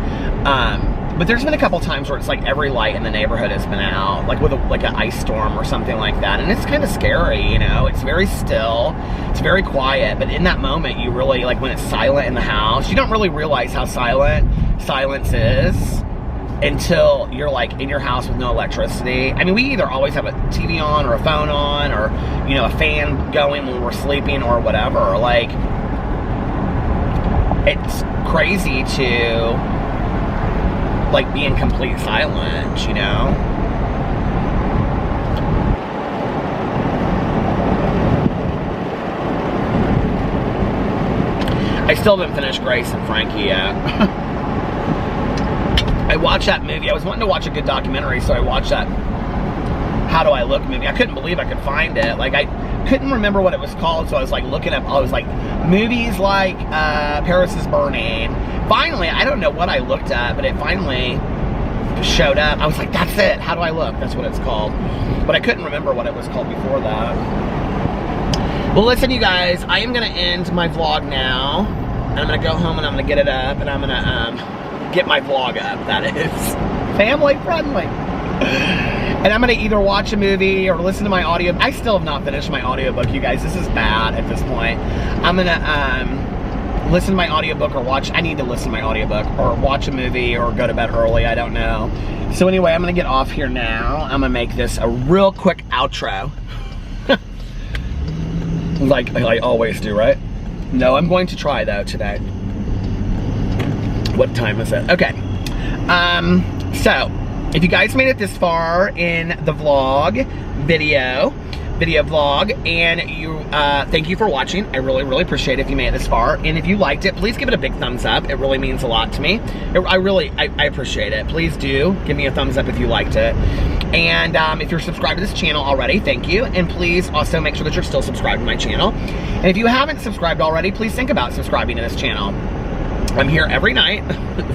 But there's been a couple times where it's like every light in the neighborhood has been out, like with like an ice storm or something like that. And it's kind of scary, you know? It's very still, it's very quiet, but in that moment you really, like when it's silent in the house, you don't really realize how silent silence is until you're like in your house with no electricity. I mean, we either always have a TV on or a phone on or, you know, a fan going when we're sleeping or whatever. Like, it's crazy to like be in complete silence, you know? I still haven't finished Grace and Frankie yet. I watched that movie. I was wanting to watch a good documentary, so I watched that How Do I Look movie. I couldn't believe I could find it. Like, I couldn't remember what it was called, so I was like looking up, I was like, movies like Paris is Burning. Finally, I don't know what I looked at, but it finally showed up. I was like, that's it. How Do I Look? That's what it's called. But I couldn't remember what it was called before that. Well, listen, you guys, I am going to end my vlog now. And I'm going to go home and I'm going to get it up. And I'm going to get my vlog up, that is. Family friendly. And I'm going to either watch a movie or listen to my audio. I still have not finished my audiobook, you guys. This is bad at this point. I'm going to listen to my audiobook or watch. I need to listen to my audiobook or watch a movie or go to bed early. I don't know. So anyway, I'm going to get off here now. I'm going to make this a real quick outro. like I always do, right? No, I'm going to try though today. What time is it? Okay. So if you guys made it this far in the vlog, video vlog, and you, thank you for watching. I really appreciate it if you made it this far. And if you liked it, please give it a big thumbs up. It really means a lot to me. I appreciate it. Please do give me a thumbs up if you liked it. And if you're subscribed to this channel already, thank you. And please also make sure that you're still subscribed to my channel. And if you haven't subscribed already, please think about subscribing to this channel. I'm here every night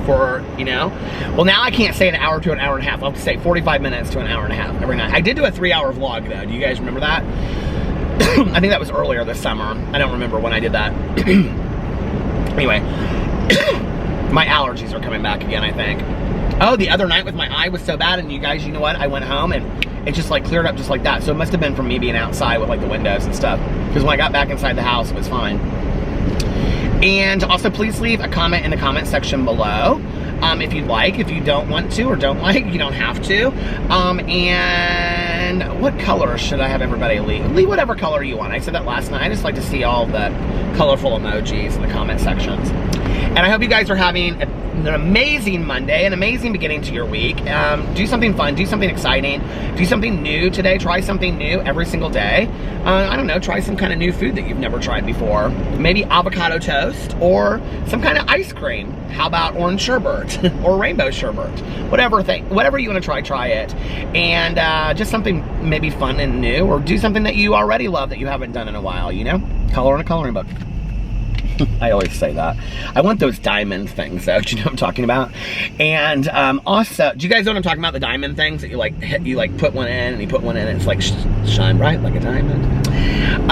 for, you know, well, now I can't say an hour to an hour and a half. I'll have to say 45 minutes to an hour and a half every night. I did do a 3-hour vlog though. Do you guys remember that? I think that was earlier this summer. I don't remember when I did that. Anyway, my allergies are coming back again, I think. Oh, the other night with my eye was so bad, and you guys, you know what? I went home and it just like cleared up just like that. So it must have been from me being outside with like the windows and stuff. Because when I got back inside the house, it was fine. And also, please leave a comment in the comment section below if you'd like. If you don't want to or don't like, you don't have to. And what color should I have everybody leave? Leave whatever color you want. I said that last night. I just like to see all the colorful emojis in the comment sections. And I hope you guys are having an amazing Monday, an amazing beginning to your week. Do something fun, do something exciting, do something new today. Try something new every single day. I don't know, try some kind of new food that you've never tried before. Maybe avocado toast or some kind of ice cream. How about orange sherbet or rainbow sherbet? Whatever you want to try it. And just something maybe fun and new, or do something that you already love that you haven't done in a while, you know? Color in a coloring book. I always say that. I want those diamond things though. Do you know what I'm talking about? And also, do you guys know what I'm talking about? The diamond things that you like put one in and you put one in and it's like shine bright like a diamond.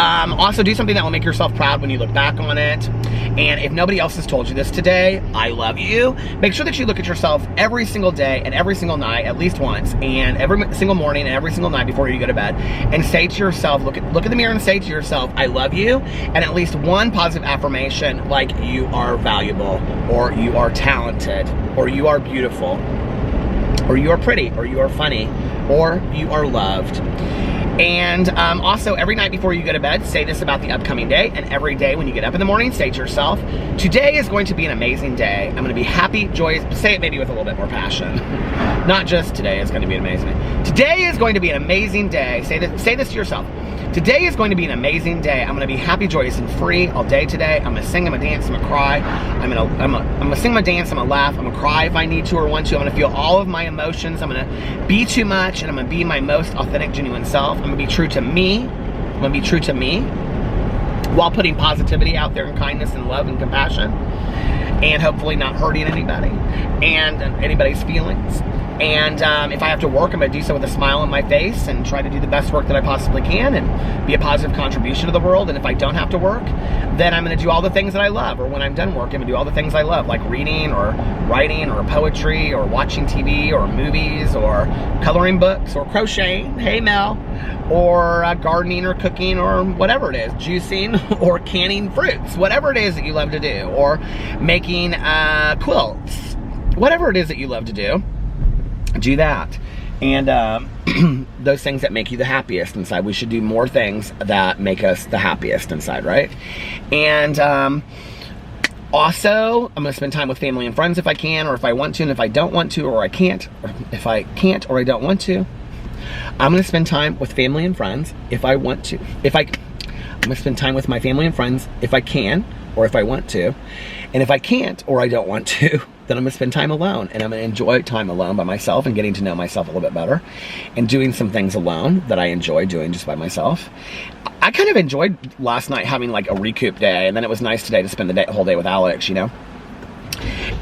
Also, do something that will make yourself proud when you look back on it. And if nobody else has told you this today, I love you. Make sure that you look at yourself every single day and every single night, at least once, and every single morning and every single night before you go to bed, and say to yourself, look at the mirror and say to yourself, I love you, and at least one positive affirmation like you are valuable, or you are talented, or you are beautiful, or you are pretty, or you are funny, or you are loved. And also, every night before you go to bed, say this about the upcoming day. And every day when you get up in the morning, say to yourself, today is going to be an amazing day. I'm going to be happy, joyous. Say it maybe with a little bit more passion. Not just today is going to be an amazing day. Today is going to be an amazing day. Say this to yourself. Today is going to be an amazing day. I'm going to be happy, joyous, and free all day today. I'm going to sing, I'm going to dance, I'm going to cry. I'm going to sing, I'm going to dance, I'm going to laugh. I'm going to cry if I need to or want to. I'm going to feel all of my emotions. I'm going to be too much, and I'm going to be my most authentic, genuine self. I'm going to be true to me. I'm going to be true to me while putting positivity out there and kindness and love and compassion, and hopefully not hurting anybody and anybody's feelings. And if I have to work, I'm going to do so with a smile on my face and try to do the best work that I possibly can and be a positive contribution to the world. And if I don't have to work, then I'm going to do all the things that I love. Or when I'm done work, I'm going to do all the things I love, like reading or writing or poetry or watching TV or movies or coloring books or crocheting, hey Mel, or gardening or cooking or whatever it is, juicing or canning fruits, whatever it is that you love to do, or making quilts, whatever it is that you love to do. Do that. And those things that make you the happiest inside. We should do more things that make us the happiest inside, right? And also, I'm going to spend time with family and friends if I can, or if I want to, and if I don't want to, or I can't, or if I can't or I don't want to, I'm going to spend time with family and friends if I want to. I'm going to spend time with my family and friends if I can or if I want to. And if I can't or I don't want to, then I'm going to spend time alone, and I'm going to enjoy time alone by myself and getting to know myself a little bit better and doing some things alone that I enjoy doing just by myself. I kind of enjoyed last night having like a recoup day, and then it was nice today to spend the whole day with Alex, you know.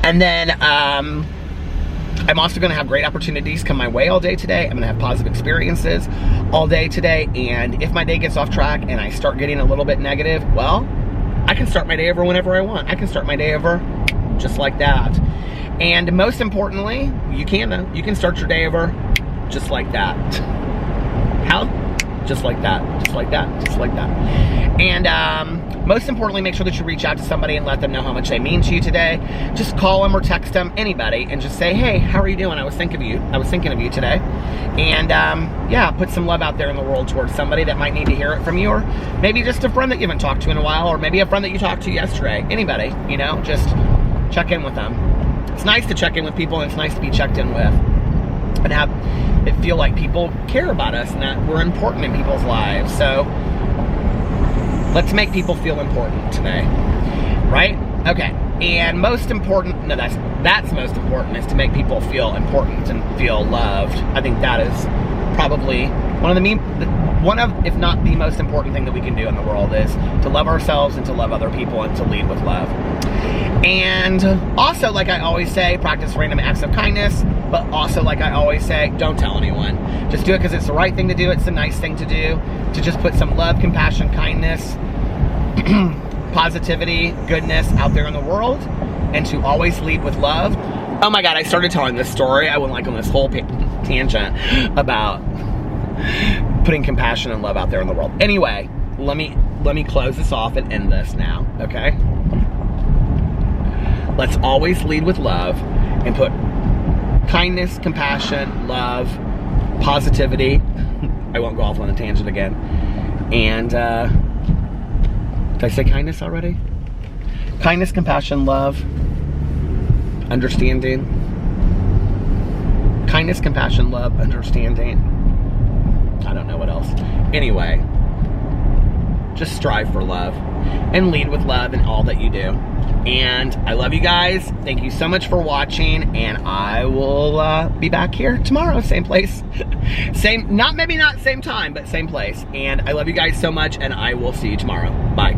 And then I'm also going to have great opportunities come my way all day today. I'm going to have positive experiences all day today, and if my day gets off track and I start getting a little bit negative, well, I can start my day over whenever I want. I can start my day over just like that. And most importantly, you can start your day over just like that. How? Just like that, just like that, just like that. And most importantly, make sure that you reach out to somebody and let them know how much they mean to you today. Just call them or text them, anybody, and just say, hey, how are you doing? I was thinking of you today. And yeah, put some love out there in the world towards somebody that might need to hear it from you, or maybe just a friend that you haven't talked to in a while, or maybe a friend that you talked to yesterday. Anybody, you know, just check in with them. It's nice to check in with people, and it's nice to be checked in with, and have it feel like people care about us and that we're important in people's lives. So let's make people feel important today, right? Okay. And most important, no, that's most important, is to make people feel important and feel loved. I think that is probably one of, if not the most important thing that we can do in the world, is to love ourselves and to love other people and to lead with love. And also, like I always say, practice random acts of kindness, but also, like I always say, don't tell anyone. Just do it because it's the right thing to do. It's the nice thing to do, to just put some love, compassion, kindness, positivity, goodness out there in the world, and to always lead with love. Oh my God, I started telling this story. I went like on this whole tangent about putting compassion and love out there in the world. Anyway, let me close this off and end this now, okay? Let's always lead with love and put kindness, compassion, love, positivity. I won't go off on a tangent again. And did I say kindness already? Kindness, compassion, love, understanding. Kindness, compassion, love, understanding. I don't know what else. Anyway, just strive for love and lead with love in all that you do. And I love you guys. Thank you so much for watching, and I will be back here tomorrow, same place. Maybe not same time, but same place. And I love you guys so much, and I will see you tomorrow. Bye.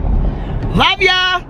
Love ya!